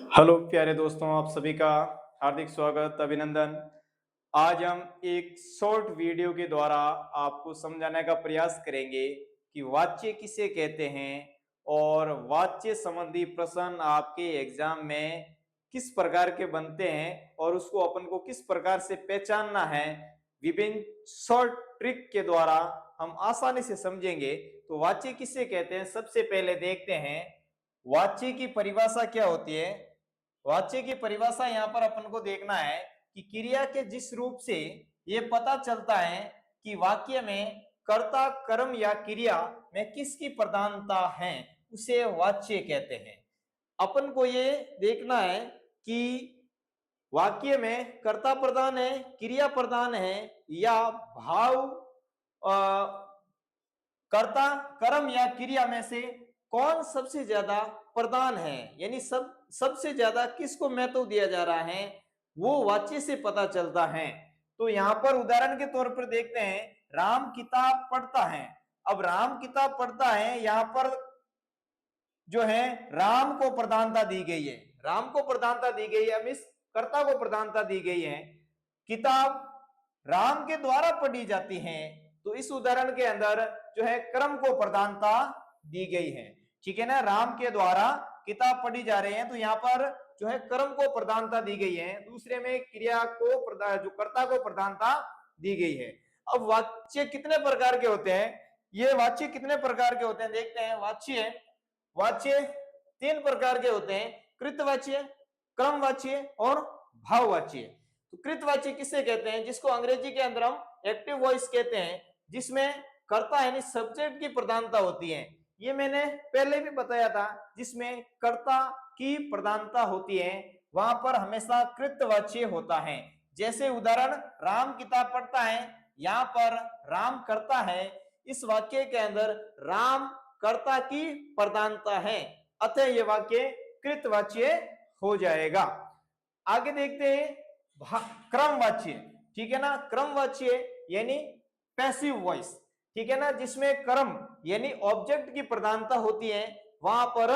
Hello प्यारे दोस्तों, आप सभी का हार्दिक स्वागत, अभिनंदन। आज हम एक शॉर्ट वीडियो के द्वारा आपको समझाने का प्रयास करेंगे कि वाच्य किसे कहते हैं और वाच्य संबंधी प्रश्न आपके एग्जाम में किस प्रकार के बनते हैं और उसको अपन को किस प्रकार से पहचानना है। विभिन्न शॉर्ट ट्रिक के द्वारा हम आसानी से समझेंगे। तो वाच्य किसे कहते हैं, सबसे पहले देखते हैं वाच्य की परिभाषा क्या होती है। वाच्य की परिभाषा यहाँ पर अपन को देखना है कि क्रिया के जिस रूप से ये पता चलता है कि वाक्य में कर्ता कर्म या क्रिया में किसकी प्रधानता है, उसे वाच्य कहते हैं। अपन को ये देखना है कि वाक्य में कर्ता प्रधान है, क्रिया प्रधान है या भाव कर्ता कर्म या क्रिया में से कौन सबसे ज्यादा प्रधान है, यानी सबसे ज्यादा किसको महत्व दिया जा रहा है, वो वाच्य से पता चलता है। तो यहाँ पर उदाहरण के तौर पर देखते हैं, राम किताब पढ़ता है। अब राम किताब पढ़ता है, यहाँ पर जो है राम को प्रधानता दी गई है, राम को प्रधानता दी गई है, अब इस कर्ता को प्रधानता दी गई है। किताब राम के द्वारा पढ़ी जाती है, तो इस उदाहरण के अंदर जो है क्रम को प्रधानता दी गई है। ठीक है ना, राम के द्वारा किताब पढ़ी जा रही है, तो यहाँ पर जो है क्रम को प्रधानता दी गई है, दूसरे में क्रिया को जो कर्ता को प्रधानता दी गई है। अब वाच्य कितने प्रकार के होते हैं, ये वाच्य कितने प्रकार के होते हैं देखते हैं। वाच्य वाच्य तीन प्रकार के होते हैं, कृतवाच्य, क्रमवाच्य और भाववाच्य। तो कृतवाच्य किसे कहते हैं, जिसको अंग्रेजी के अंदर हम एक्टिव वॉइस कहते हैं, जिसमें कर्ता यानी सब्जेक्ट की प्रधानता होती है। ये मैंने पहले भी बताया था, जिसमें कर्ता की प्रधानता होती है वहां पर हमेशा कृतवाच्य होता है। जैसे उदाहरण, राम किताब पढ़ता है, यहाँ पर राम कर्ता है, इस वाक्य के अंदर राम कर्ता की प्रधानता है, अतः यह वाक्य कृतवाच्य हो जाएगा। आगे देखते हैं क्रमवाच्य। ठीक है ना, क्रमवाच्य यानी पैसिव वॉइस, ठीक है ना, जिसमें क्रम यानी ऑब्जेक्ट की प्रधानता होती है, वहां पर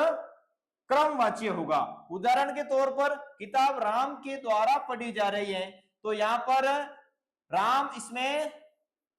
क्रमवाच्य होगा। उदाहरण के तौर पर, किताब राम के द्वारा पढ़ी जा रही है, तो यहाँ पर राम इसमें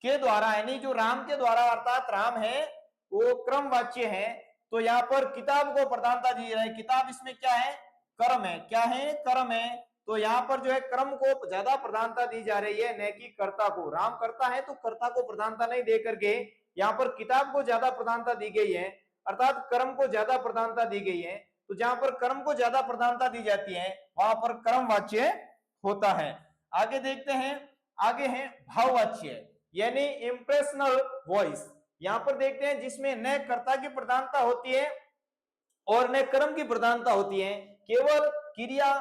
के द्वारा यानी जो राम के द्वारा अर्थात राम है वो क्रमवाच्य है, तो यहाँ पर किताब को प्रधानता दी जाए। किताब इसमें क्या है, कर्म है, क्या है, कर्म है, तो यहाँ पर जो है कर्म को ज्यादा प्रधानता दी जा रही है, न कि कर्ता को। राम कर्ता है तो कर्ता को प्रधानता नहीं दे करके यहाँ पर किताब को ज्यादा प्रधानता दी गई है, अर्थात कर्म को ज्यादा प्रधानता दी गई है। तो जहां पर कर्म को ज्यादा प्रधानता दी जाती है वहां पर कर्मवाच्य होता है। आगे देखते हैं, आगे है भाववाच्य यानी इंप्रेशनल वॉइस। यहां पर देखते हैं जिसमें न कर्ता की प्रधानता होती है और न कर्म की प्रधानता होती है, केवल क्रिया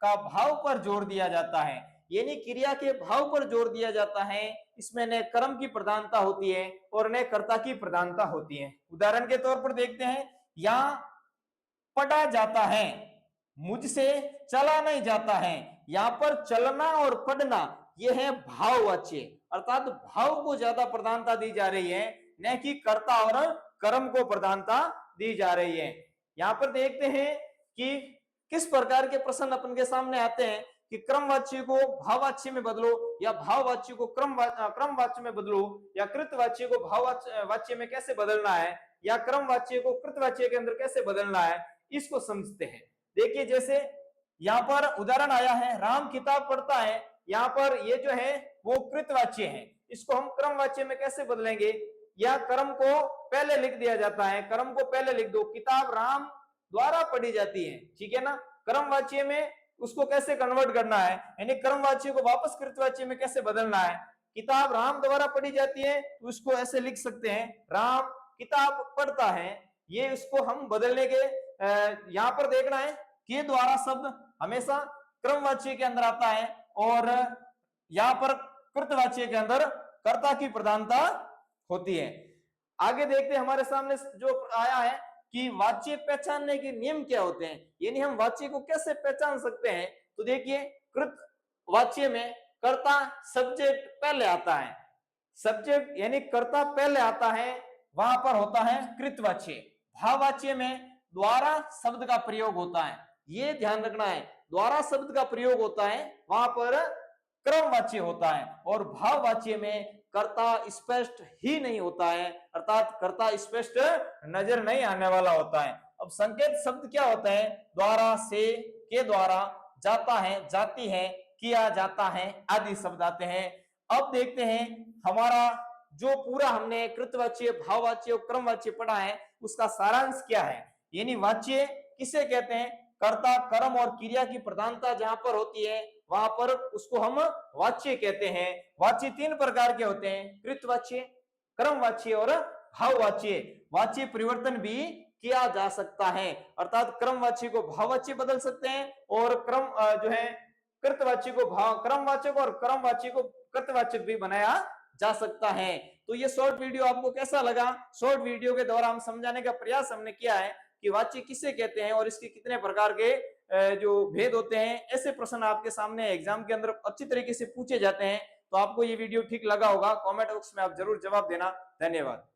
का भाव पर जोर दिया जाता है, यानी क्रिया के भाव पर जोर दिया जाता है। इसमें न कर्म की प्रधानता होती है और न कर्ता की प्रधानता होती है। उदाहरण के तौर पर देखते हैं, यहां पढ़ा जाता है, मुझसे चला नहीं जाता है। यहां पर चलना और पढ़ना यह है भाववाच्य, अर्थात भाव को ज्यादा प्रधानता दी जा रही है, न कि कर्ता और कर्म को प्रधानता दी जा रही है। यहां पर देखते हैं कि किस प्रकार के प्रश्न अपन के सामने आते हैं कि क्रमवाच्य को भाववाच्य में बदलो या भाववाच्य को क्रमवाच्य में बदलो, या कृतवाच्य को भाववाच्य में कैसे बदलना है, या क्रमवाच्य को कृतवाच्य के अंदर कैसे बदलना है, इसको समझते हैं। देखिए, जैसे यहाँ पर उदाहरण आया है, राम किताब पढ़ता है, यहाँ पर ये जो है वो कृतवाच्य है, इसको हम क्रमवाच्य में कैसे बदलेंगे, या कर्म को पहले लिख दिया जाता है, कर्म को पहले लिख दो, किताब राम द्वारा पढ़ी जाती है, ठीक है ना। कर्मवाच्य में उसको कैसे कन्वर्ट करना है, यानी कर्मवाच्य को वापस कृतवाच्य में कैसे बदलना है। किताब राम द्वारा पढ़ी जाती है तो उसको ऐसे लिख सकते हैं, राम किताब पढ़ता है। ये उसको हम बदलने के यहाँ पर देखना है के द्वारा शब्द हमेशा क्रमवाच्य के अंदर आता है और यहाँ पर कृतवाच्य के अंदर कर्ता की प्रधानता होती है। आगे देखते हैं, हमारे सामने जो आया है कि वाच्य पहचानने के नियम क्या होते हैं, यानी हम वाच्य को कैसे पहचान सकते हैं। तो देखिए, कृत वाच्य में कर्ता सब्जेक्ट पहले आता है, सब्जेक्ट यानी कर्ता पहले आता है, वहां पर होता है कृतवाच्य। भाववाच्य में द्वारा शब्द का प्रयोग होता है, ये ध्यान रखना है। द्वारा शब्द का प्रयोग होता है वहां पर क्रमवाच्य होता है, और भाववाच्य में कर्ता स्पष्ट ही नहीं होता है, अर्थात कर्ता स्पष्ट नजर नहीं आने वाला होता है। अब संकेत शब्द क्या होता है? द्वारा, से, के द्वारा, जाता है, जाती है, किया जाता है आदि शब्द आते हैं। अब देखते हैं हमारा जो पूरा हमने कृतवाच्य, भाववाच्य और क्रमवाच्य पढ़ा है उसका सारांश क्या है। यानी वाच्य किसे कहते हैं? कर्ता, कर्म और क्रिया की प्रधानता जहां पर होती है वहां पर उसको हम वाच्य कहते हैं। वाच्य तीन प्रकार के होते हैं, कृतवाच्य, क्रमवाच्य और भाववाच्य। वाच्य परिवर्तन भी किया जा सकता है, अर्थात क्रमवाच्य को भाववाच्य बदल सकते हैं और जो है कृतवाच्य को क्रमवाचक और क्रमवाच्य को कृतवाचक भी बनाया जा सकता है। तो ये शॉर्ट वीडियो आपको कैसा लगा? शॉर्ट वीडियो के द्वारा हम समझाने का प्रयास हमने किया है कि वाच्य किसे कहते हैं और इसके कितने प्रकार के जो भेद होते हैं। ऐसे प्रश्न आपके सामने एग्जाम के अंदर अच्छी तरीके से पूछे जाते हैं। तो आपको ये वीडियो ठीक लगा होगा, कमेंट बॉक्स में आप जरूर जवाब देना। धन्यवाद।